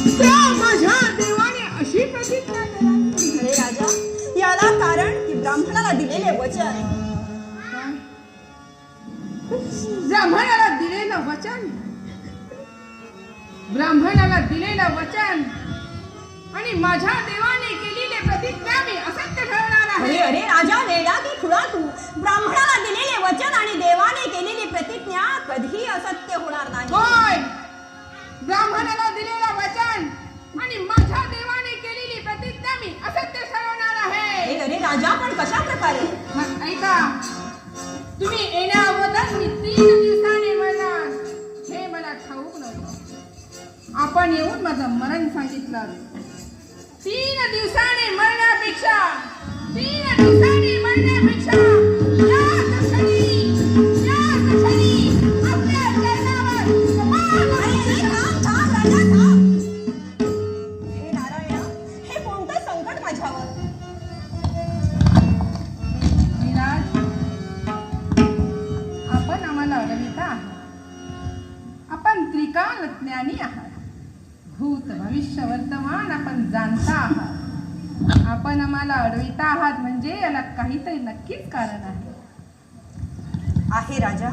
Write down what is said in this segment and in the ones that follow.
त्या माझ्या देवाने अशी प्रतिज्ञा केली. अरे राजा, याला कारण की ब्राह्मणाला दिलेले वचन. ब्राह्मणाला दिलेलं वचन, ब्राह्मणाला दिलेलं वचन आणि माझ्या देवाने केलेली प्रतिज्ञा मी असत्य ठरवणार अरे आहे. अरे राजा, वेडा की खुळा तू? ब्राह्मणाला दिलेले वचन आणि देवाने केलेली प्रतिज्ञा कधीही असत्य होणार नाही. होय, ब्राह्मणाला दिलेलं वचन आणि माझ्या देवाने केलेली प्रतिज्ञा मी असत्य ठरवणार आहे. अरे अरे राजा, पण कशा प्रकारे? मग ऐका, तुम्ही येण्या अगोदर मी 3 दिवसाने मरणार हे मला ठाऊक नव्हतं. आपण येऊन माझं मरण सांगितलं. 3 दिवसाने मरण्यापेक्षा याच क्षणी आपल्या चरणावर हे नारायण, हे कोणतं संकट माझ्यावर? विराज, आपण आम्हाला अडविता आहात. आपण त्रिकाल ज्ञानी आहात. भूत भविष्य वर्तमान आपण जाणता आहात. आपण आम्हाला अडविता आहात म्हणजे याला काहीतरी नक्कीच कारण आहे. आहे राजा,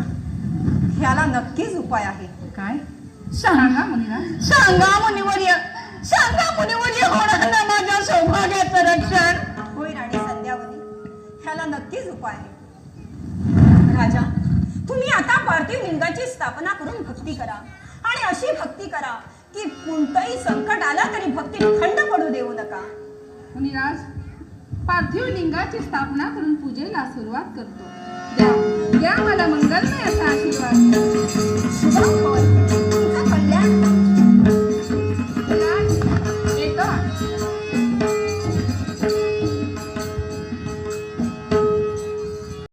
ह्याला नक्कीच उपाय आहे. काय? सांगा मुनिराज, सांगा मुनिवर्य, सांगा मुनिवर्य, होणार ना माझ्या सौभाग्याचं रक्षण. होय राणी संध्यावली, ह्याला नक्कीच उपाय आहे. राजा, तुम्ही आता पार्थिव लिंगाची स्थापना करून भक्ती करा आणि अशी भक्ती करा की कोणतंही संकट आलं तरी भक्ती खंड पडू देऊ नका. मुनिराज, पार्थिव लिंगाची स्थापना करून पूजेला सुरुवात करतो. द्या मला मंगलमय असा आशीर्वाद. शुभम भवतु.